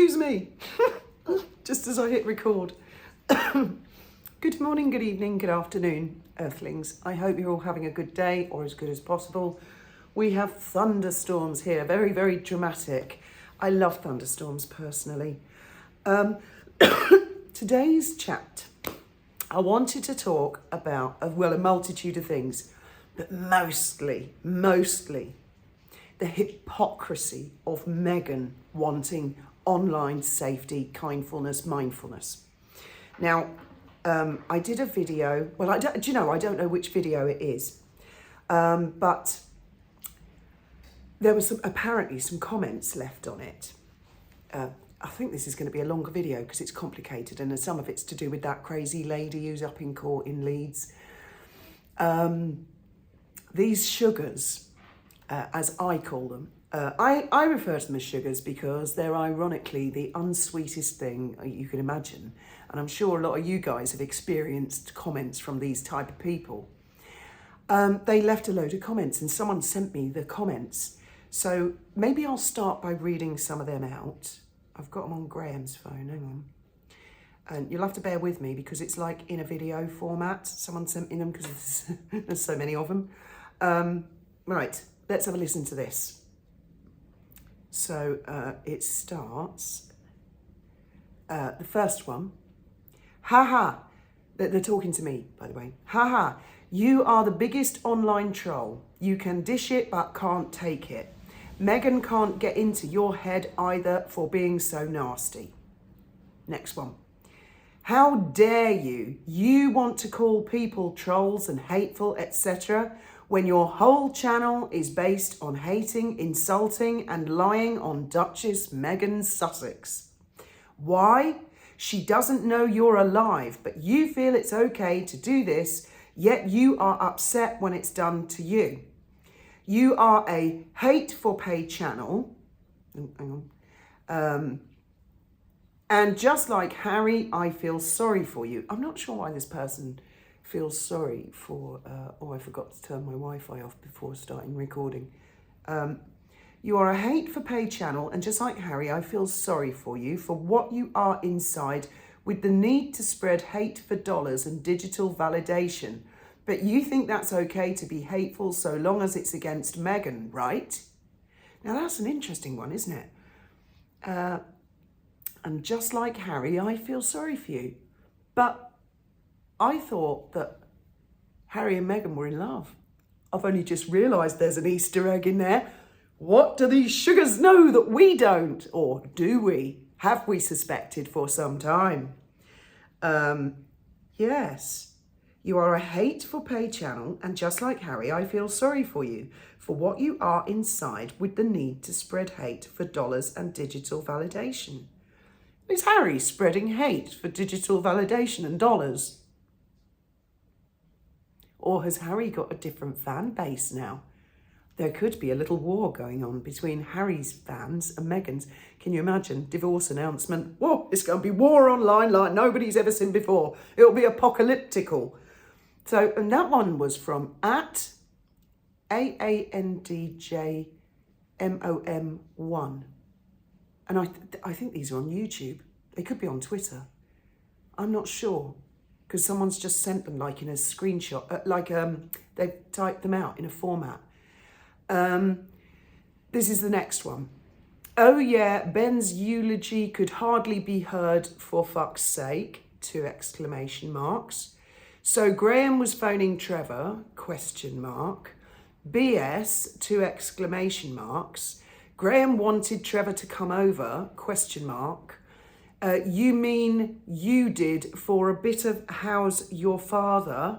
Excuse me, just as I hit record. Good morning, good evening, good afternoon, Earthlings. I hope you're all having a good day, or as good as possible. We have thunderstorms here, very, very dramatic. I love thunderstorms personally. Today's chat, I wanted to talk about, a multitude of things, but mostly the hypocrisy of Meghan wanting online safety, kindfulness, mindfulness. Now, I did a video, I don't know which video it is, but there was apparently some comments left on it. I think this is going to be a longer video because it's complicated, and some of it's to do with that crazy lady who's up in court in Leeds. These sugars, as I call them, I refer to them as sugars because they're ironically the unsweetest thing you can imagine. And I'm sure a lot of you guys have experienced comments from these type of people. They left a load of comments and someone sent me the comments. So maybe I'll start by reading some of them out. I've got them on Graham's phone, hang on. And you'll have to bear with me because it's like in a video format. Someone sent me them because there's so many of them. Right, let's have a listen to this. So it starts, the first one, they're talking to me, by the way. You are the biggest online troll. You can dish it, but can't take it. Meghan can't get into your head either for being so nasty. Next one. How dare you? You want to call people trolls and hateful, etc., when your whole channel is based on hating, insulting, and lying on Duchess Meghan Sussex. Why? She doesn't know you're alive, but you feel it's okay to do this, yet you are upset when it's done to you. You are a hate for pay channel. Hang on. And just like Harry, I feel sorry for you. I'm not sure why this person feels sorry for, I forgot to turn my Wi-Fi off before starting recording. You are a hate for pay channel, and just like Harry, I feel sorry for you for what you are inside with the need to spread hate for dollars and digital validation. But you think that's okay to be hateful so long as it's against Meghan, right? Now that's an interesting one, isn't it? And just like Harry, I feel sorry for you. But I thought that Harry and Meghan were in love. I've only just realised there's an Easter egg in there. What do these sugars know that we don't? Or do we? Have we suspected for some time? Yes. You are a hate for pay channel, and just like Harry, I feel sorry for you for what you are inside with the need to spread hate for dollars and digital validation. Is Harry spreading hate for digital validation and dollars? Or has Harry got a different fan base now? There could be a little war going on between Harry's fans and Meghan's. Can you imagine? Divorce announcement. Whoa, it's going to be war online like nobody's ever seen before. It'll be apocalyptical. So, and that one was from at AANDJMOM1. And I think these are on YouTube. They could be on Twitter. I'm not sure. Because someone's just sent them like in a screenshot, they've typed them out in a format. This is the next one. Oh yeah, Ben's eulogy could hardly be heard for fuck's sake, 2 exclamation marks. So Graham was phoning Trevor, question mark. BS, 2 exclamation marks. Graham wanted Trevor to come over, question mark. You mean you did for a bit of how's your father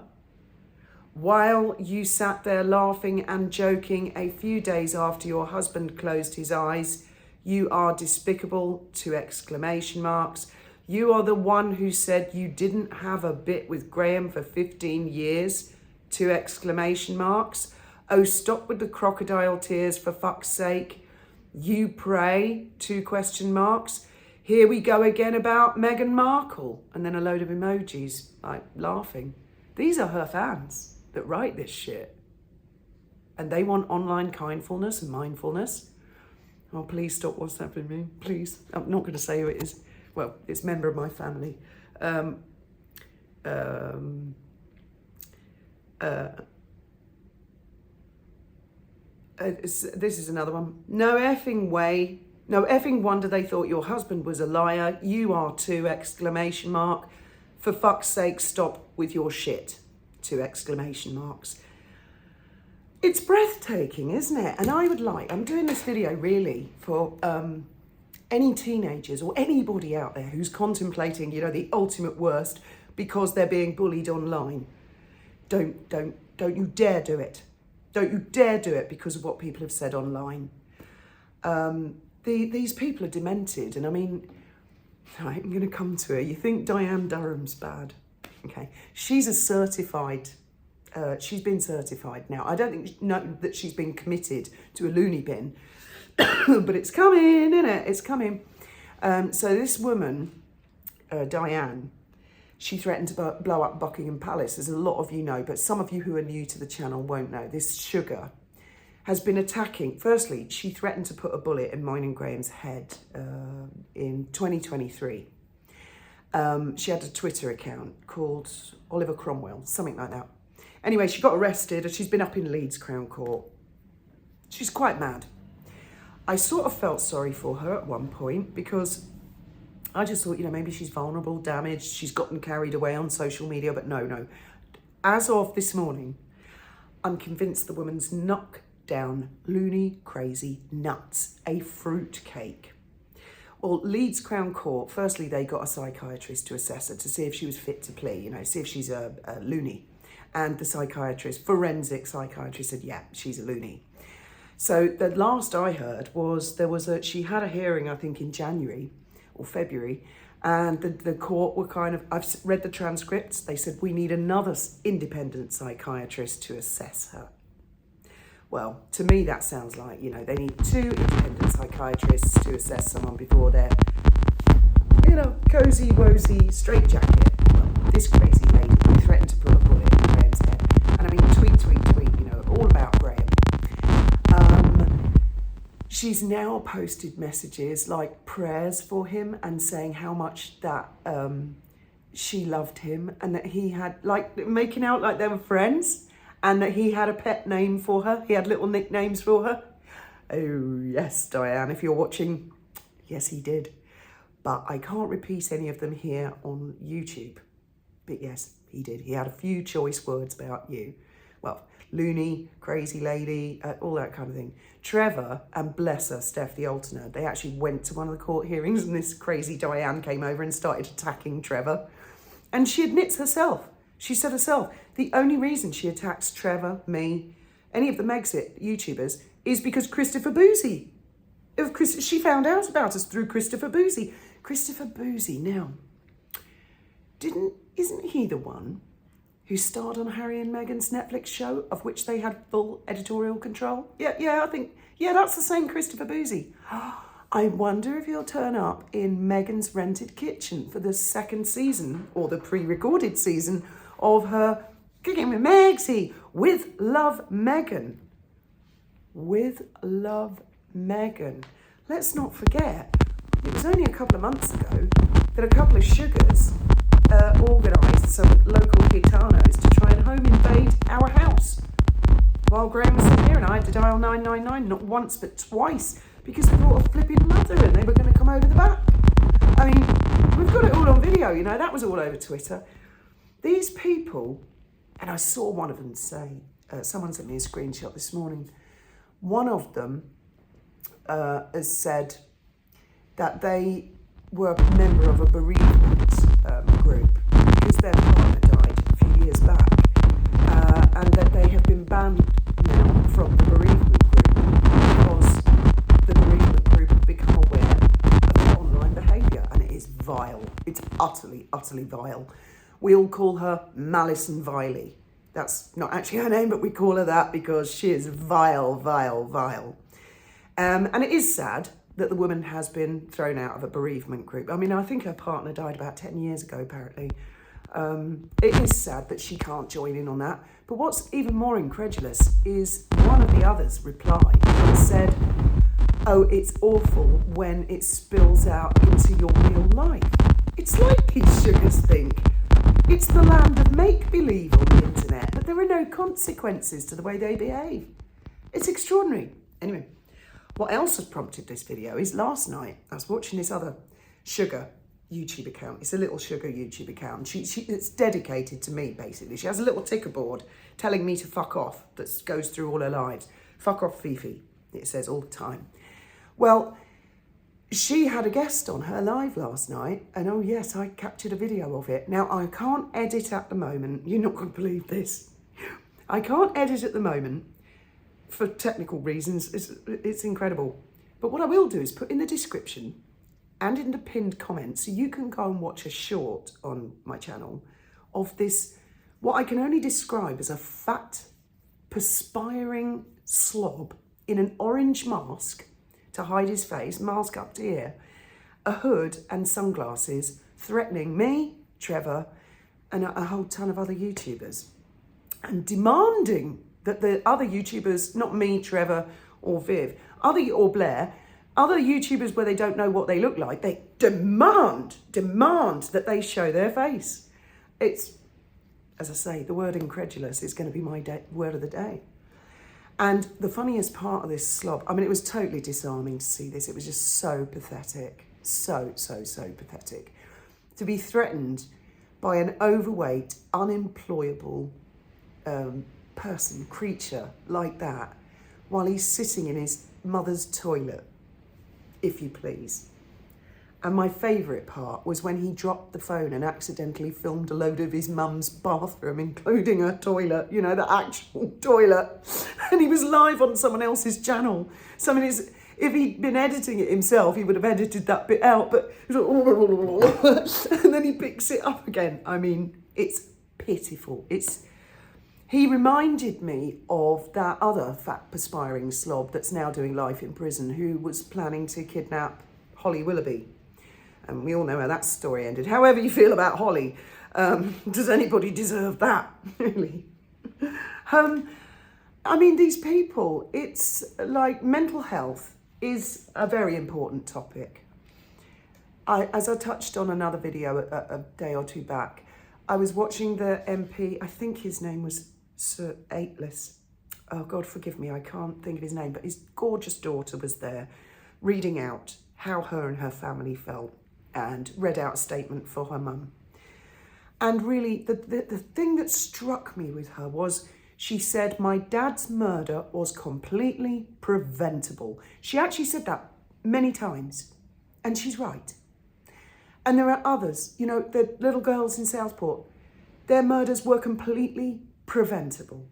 while you sat there laughing and joking a few days after your husband closed his eyes? You are despicable, 2 exclamation marks. You are the one who said you didn't have a bit with Graham for 15 years, 2 exclamation marks. Oh, stop with the crocodile tears for fuck's sake. You pray, 2 question marks. Here we go again about Meghan Markle. And then a load of emojis, like laughing. These are her fans that write this shit. And they want online kindfulness and mindfulness. Oh, please stop WhatsApping me, please. I'm not going to say who it is. Well, it's a member of my family. This is another one. No effing way. No effing wonder they thought your husband was a liar. You are too, exclamation mark. For fuck's sake, stop with your shit. 2 exclamation marks. It's breathtaking, isn't it? And I'm doing this video really for any teenagers or anybody out there who's contemplating, the ultimate worst because they're being bullied online. Don't you dare do it. Don't you dare do it because of what people have said online. These people are demented, and I mean, I'm going to come to it. You think Diane Durham's bad? Okay, she's a certified. She's been certified now. I don't know that she's been committed to a loony bin, but it's coming, isn't it? It's coming. So this woman, Diane, she threatened to blow up Buckingham Palace, as a lot of you know, but some of you who are new to the channel won't know. This sugar has been attacking. Firstly, she threatened to put a bullet in mine and Graham's head in 2023. She had a Twitter account called Oliver Cromwell, something like that. Anyway, she got arrested and she's been up in Leeds Crown Court. She's quite mad. I sort of felt sorry for her at one point because I just thought, maybe she's vulnerable, damaged, she's gotten carried away on social media, but no. As of this morning, I'm convinced the woman's knocked down, loony, crazy, nuts, a fruitcake. Well, Leeds Crown Court, firstly, they got a psychiatrist to assess her to see if she was fit to plea, see if she's a loony. And the psychiatrist, forensic psychiatrist, said, yeah, she's a loony. So the last I heard was she had a hearing, I think, in January or February, and the court were I've read the transcripts, they said, we need another independent psychiatrist to assess her. Well, to me, that sounds like, they need 2 independent psychiatrists to assess someone before they're, cozy, wozy, straitjacket. This crazy lady who threatened to put a bullet in Graham's head. And I mean, tweet, all about Graham. She's now posted messages like prayers for him and saying how much that she loved him and that he had, making out like they were friends and that he had a pet name for her. He had little nicknames for her. Oh, yes, Diane, if you're watching, yes, he did. But I can't repeat any of them here on YouTube. But yes, he did. He had a few choice words about you. Well, loony, crazy lady, all that kind of thing. Trevor and bless her, Steph the Alterner, they actually went to one of the court hearings and this crazy Diane came over and started attacking Trevor. And she admits herself, she said herself, the only reason she attacks Trevor, me, any of the Megxit YouTubers is because Christopher Boozy. She found out about us through Christopher Boozy. Christopher Boozy, now, isn't he the one who starred on Harry and Meghan's Netflix show, of which they had full editorial control? Yeah, I think, that's the same Christopher Boozy. I wonder if he'll turn up in Meghan's rented kitchen for the second season, or the pre-recorded season, of her Cooking with Megsy, with love, Meghan. With love, Meghan. Let's not forget, it was only a couple of months ago that a couple of sugars organised some local gitanos to try and home invade our house while Graham was in here, and I had to dial 999 not once but twice because they brought a flipping mother and they were going to come over the back. I mean, we've got it all on video, that was all over Twitter. These people, and I saw one of them say, someone sent me a screenshot this morning, one of them has said that they were a member of a bereavement group because their partner died a few years back, and that they have been banned now from the bereavement group because the bereavement group have become aware of their online behaviour, and it is vile. It's utterly, utterly vile. We all call her Malison Viley. That's not actually her name, but we call her that because she is vile, vile, vile. And it is sad that the woman has been thrown out of a bereavement group. I mean, I think her partner died about 10 years ago, apparently. It is sad that she can't join in on that. But what's even more incredulous is one of the others replied and said, Oh, it's awful when it spills out into your real life. It's like these sugars think. It's the land of make-believe on the internet, but there are no consequences to the way they behave. It's extraordinary. Anyway, what else has prompted this video is last night I was watching this other sugar YouTube account. It's a little sugar YouTube account. It's dedicated to me, basically. She has a little ticker board telling me to fuck off that goes through all her lives. Fuck off, Fifi, it says all the time. Well, she had a guest on her live last night, and oh yes, I captured a video of it. Now, I can't edit at the moment. You're not going to believe this. I can't edit at the moment for technical reasons. It's incredible. But what I will do is put in the description and in the pinned comments, so you can go and watch a short on my channel of this, what I can only describe as a fat, perspiring slob in an orange mask to hide his face, mask up to here, a hood and sunglasses, threatening me, Trevor, and a whole ton of other YouTubers, and demanding that the other YouTubers, not me, Trevor, or Viv, or Blair, other YouTubers where they don't know what they look like, they demand that they show their face. It's, as I say, the word incredulous is going to be my word of the day. And the funniest part of this slob, I mean, it was totally disarming to see this. It was just so pathetic. So pathetic. To be threatened by an overweight, unemployable creature like that, while he's sitting in his mother's toilet, if you please. And my favourite part was when he dropped the phone and accidentally filmed a load of his mum's bathroom, including her toilet, you know, the actual toilet. And he was live on someone else's channel. So, I mean, if he'd been editing it himself, he would have edited that bit out. But he was like, and then he picks it up again. I mean, it's pitiful. He reminded me of that other fat, perspiring slob that's now doing life in prison, who was planning to kidnap Holly Willoughby. And we all know how that story ended. However you feel about Holly, does anybody deserve that, really? I mean, these people, it's like mental health is a very important topic. As I touched on another video a day or two back, I was watching the MP, I think his name was Sir Aitless. Oh, God, forgive me, I can't think of his name, but his gorgeous daughter was there reading out how her and her family felt, and read out a statement for her mum. And really, the thing that struck me with her was, she said, my dad's murder was completely preventable. She actually said that many times, and she's right. And there are others, you know, the little girls in Southport, their murders were completely preventable.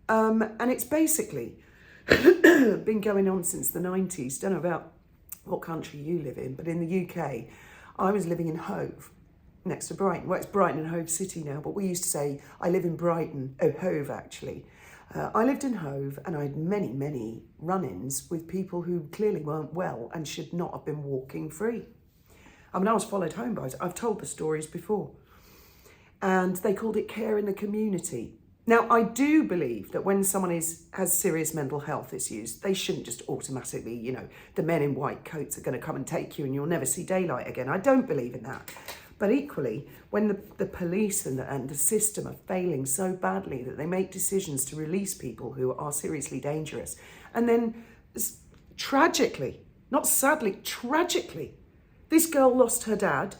And it's basically been going on since the 90s. Don't know about what country you live in, but in the UK, I was living in Hove, next to Brighton. Well, it's Brighton and Hove City now, but we used to say, I live in Brighton, Hove actually. I lived in Hove, and I had many run-ins with people who clearly weren't well and should not have been walking free. I mean, I was followed home by it. I've told the stories before. And they called it care in the community. Now, I do believe that when someone has serious mental health issues, they shouldn't just automatically, you know, the men in white coats are going to come and take you and you'll never see daylight again. I don't believe in that. But equally, when the police and the system are failing so badly that they make decisions to release people who are seriously dangerous, and then tragically, not sadly, tragically, this girl lost her dad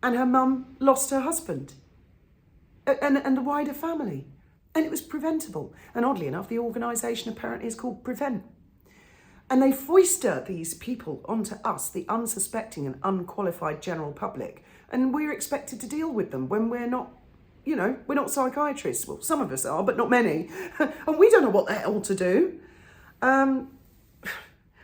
and her mum lost her husband and the wider family. And it was preventable. And oddly enough, the organisation apparently is called Prevent. And they foist these people onto us, the unsuspecting and unqualified general public. And we're expected to deal with them when we're not, you know, we're not psychiatrists. Well, some of us are, but not many. And we don't know what the hell to do. I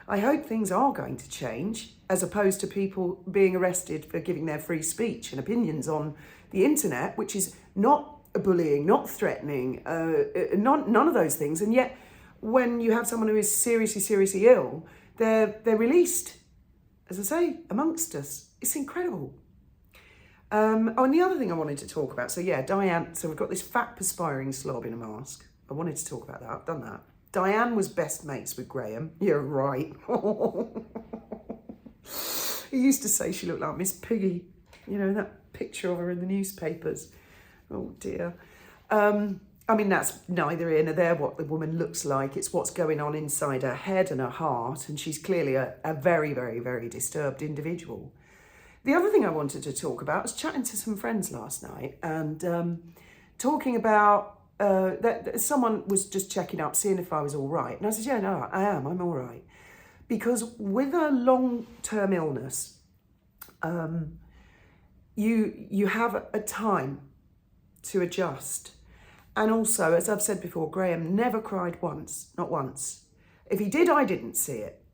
hope things are going to change, as opposed to people being arrested for giving their free speech and opinions on the internet, which is not bullying, not threatening, none of those things. And yet, when you have someone who is seriously ill, they're released, as I say, amongst us. It's incredible. And the other thing I wanted to talk about, so yeah, Diane, so we've got this fat, perspiring slob in a mask. I wanted to talk about that, I've done that. Diane was best mates with Graham. You're right. He used to say she looked like Miss Piggy. You know, that picture of her in the newspapers. Oh dear. I mean, that's neither here nor there what the woman looks like. It's what's going on inside her head and her heart. And she's clearly a very, very, very disturbed individual. The other thing I wanted to talk about was chatting to some friends last night and talking about that someone was just checking up, seeing if I was all right. And I said, yeah, no, I am. I'm all right. Because with a long-term illness, you have a time to adjust. And also, as I've said before, Graham never cried once, not once. If he did, I didn't see it.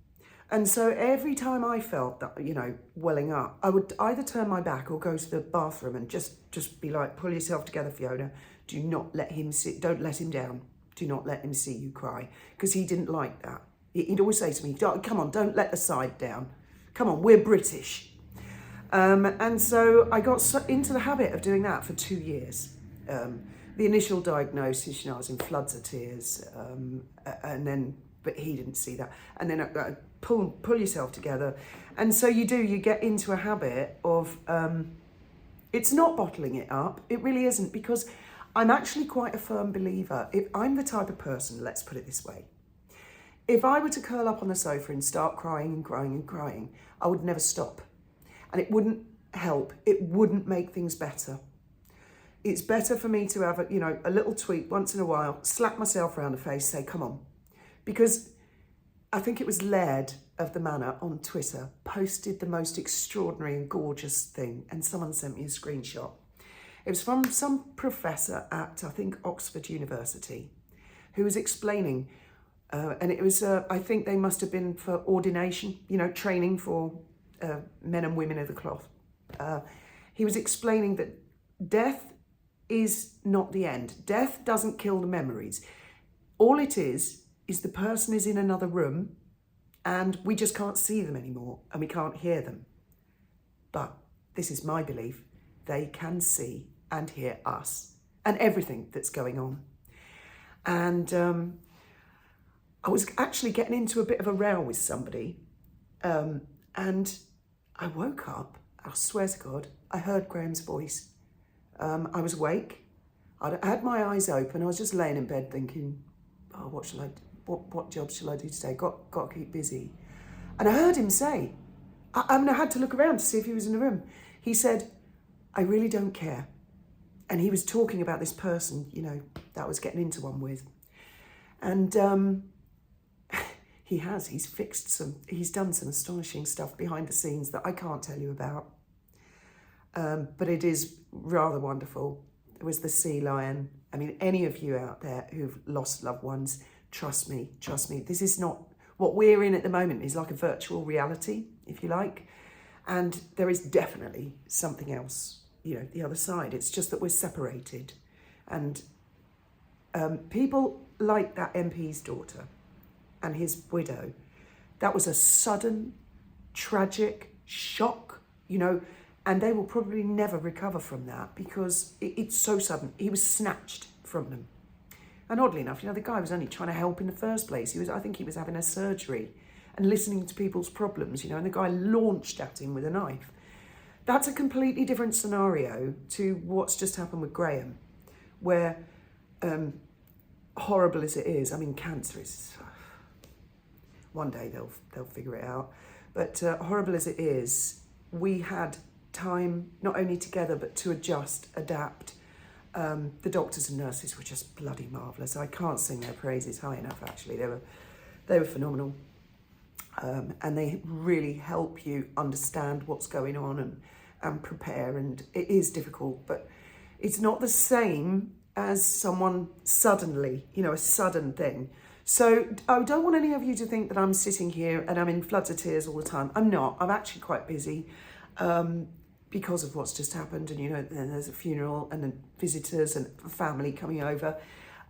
And so every time I felt that, you know, welling up, I would either turn my back or go to the bathroom and just be like, pull yourself together, Fiona. Do not let him sit, don't let him down. Do not let him see you cry. Because he didn't like that. He'd always say to me, come on, don't let the side down. Come on, we're British. And so I got into the habit of doing that for 2 years. The initial diagnosis, you know, I was in floods of tears, and then, but he didn't see that. And then pull yourself together. And so you get into a habit of, it's not bottling it up. It really isn't, because I'm actually quite a firm believer. If I'm the type of person, let's put it this way. If I were to curl up on the sofa and start crying and crying and crying, I would never stop. And it wouldn't help. It wouldn't make things better. It's better for me to have a little tweet once in a while, slap myself around the face, say, come on. Because I think it was Laird of the Manor on Twitter posted the most extraordinary and gorgeous thing, and someone sent me a screenshot. It was from some professor at, I think, Oxford University, who was explaining, and it was, I think they must have been for ordination, you know, training for men and women of the cloth. He was explaining that death is not the end. Death doesn't kill the memories. All it is the person is in another room and we just can't see them anymore and we can't hear them. But this is my belief, they can see and hear us and everything that's going on. And I was actually getting into a bit of a row with somebody, and I woke up, I swear to God, I heard Graham's voice. I was awake, I had my eyes open, I was just laying in bed thinking, oh, what job shall I do today? Got to keep busy. And I heard him say, I had to look around to see if he was in the room. He said, I really don't care. And he was talking about this person, you know, that I was getting into one with. And he's done some astonishing stuff behind the scenes that I can't tell you about. But it is rather wonderful. There was the sea lion. I mean, any of you out there who've lost loved ones, trust me. This is not, what we're in at the moment is like a virtual reality, if you like. And there is definitely something else, you know, the other side. It's just that we're separated. And people like that MP's daughter and his widow, that was a sudden, tragic shock, you know, and they will probably never recover from that because it's so sudden. He was snatched from them. And oddly enough, you know, the guy was only trying to help in the first place. I think he was having a surgery and listening to people's problems, you know, and the guy launched at him with a knife. That's a completely different scenario to what's just happened with Graham, where horrible as it is, I mean, cancer is, one day they'll figure it out, but horrible as it is, we had time not only together but to adjust, adapt. The doctors and nurses were just bloody marvellous. I can't sing their praises high enough, actually. They were phenomenal. And they really help you understand what's going on and prepare. And it is difficult, but it's not the same as someone suddenly, you know, a sudden thing. So I don't want any of you to think that I'm sitting here and I'm in floods of tears all the time. I'm not. I'm actually quite busy. Because of what's just happened, and you know, then there's a funeral and then visitors and family coming over.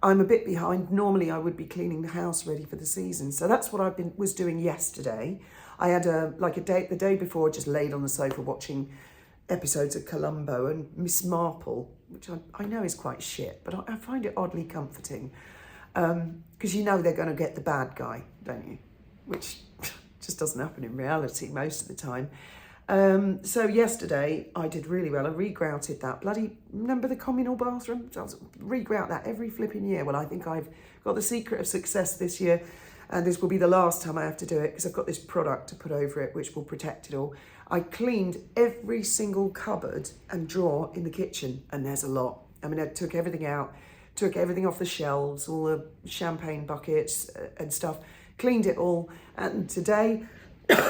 I'm a bit behind. Normally I would be cleaning the house ready for the season. So that's what was doing yesterday. I had the day before, I just laid on the sofa watching episodes of Columbo and Miss Marple, which I know is quite shit, but I find it oddly comforting. Because you know they're going to get the bad guy, don't you? Which just doesn't happen in reality most of the time. So yesterday I did really well. I regrouted that remember the communal bathroom? So I regrout that every flipping year. Well, I think I've got the secret of success this year, and this will be the last time I have to do it because I've got this product to put over it which will protect it all. I cleaned every single cupboard and drawer in the kitchen, and there's a lot. I mean, I took everything out, took everything off the shelves, all the champagne buckets and stuff, cleaned it all, and today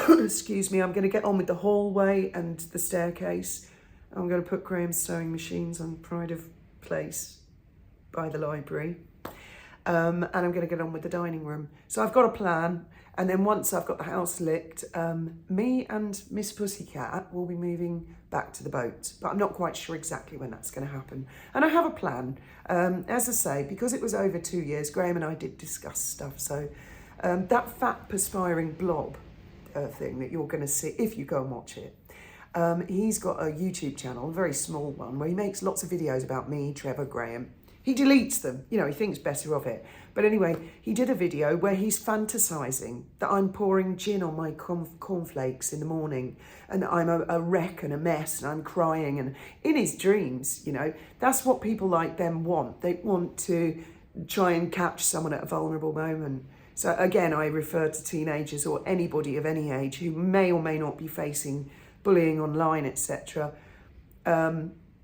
excuse me, I'm going to get on with the hallway and the staircase. I'm going to put Graham's sewing machines on pride of place by the library. And I'm going to get on with the dining room. So I've got a plan. And then once I've got the house licked, me and Miss Pussycat will be moving back to the boat. But I'm not quite sure exactly when that's going to happen. And I have a plan. As I say, because it was over 2 years, Graham and I did discuss stuff. So that fat perspiring blob thing that you're going to see if you go and watch it. He's got a YouTube channel, a very small one, where he makes lots of videos about me, Trevor, Graham. He deletes them, you know, he thinks better of it. But anyway, he did a video where he's fantasising that I'm pouring gin on my cornflakes in the morning, and I'm a wreck and a mess, and I'm crying, and in his dreams, you know, that's what people like them want. They want to try and catch someone at a vulnerable moment. So again, I refer to teenagers or anybody of any age who may or may not be facing bullying online, etc.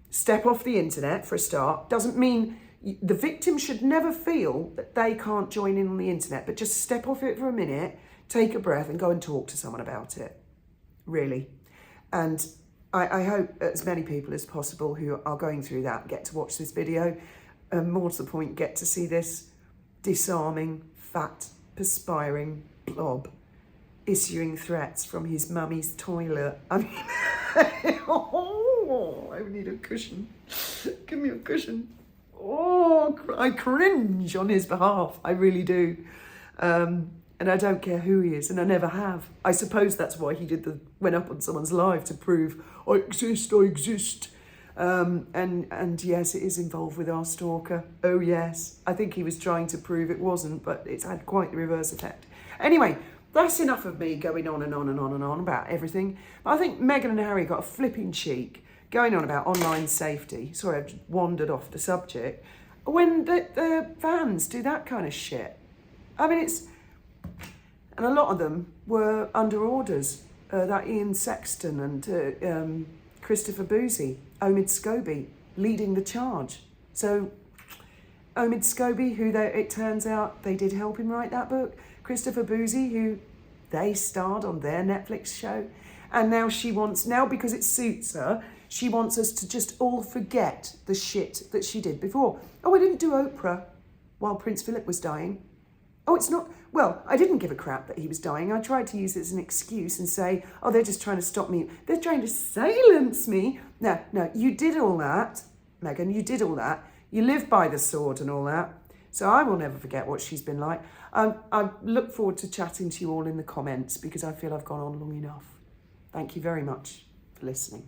Step off the internet for a start. Doesn't mean the victim should never feel that they can't join in on the internet, but just step off it for a minute, take a breath and go and talk to someone about it, really. And I hope as many people as possible who are going through that get to watch this video, and more to the point, get to see this disarming, fat, perspiring blob issuing threats from his mummy's toilet. I mean, oh, I need a cushion. Give me a cushion. Oh, I cringe on his behalf. I really do. And I don't care who he is, and I never have. I suppose that's why he went up on someone's live to prove, I exist. And yes, it is involved with our stalker. Oh yes, I think he was trying to prove it wasn't, but it's had quite the reverse effect. Anyway, that's enough of me going on and on and on and on about everything. But I think Meghan and Harry got a flipping cheek going on about online safety. Sorry, I've wandered off the subject. When the fans do that kind of shit. I mean, and a lot of them were under orders. That Ian Sexton and Christopher Boozy, Omid Scobie leading the charge. So Omid Scobie, who it turns out they did help him write that book. Christopher Boozy, who they starred on their Netflix show. And now because it suits her, she wants us to just all forget the shit that she did before. Oh, I didn't do Oprah while Prince Philip was dying. Oh, it's not, well, I didn't give a crap that he was dying. I tried to use it as an excuse and say, oh, they're just trying to stop me. They're trying to silence me. No, you did all that, Meghan, you did all that. You live by the sword and all that. So I will never forget what she's been like. I look forward to chatting to you all in the comments because I feel I've gone on long enough. Thank you very much for listening.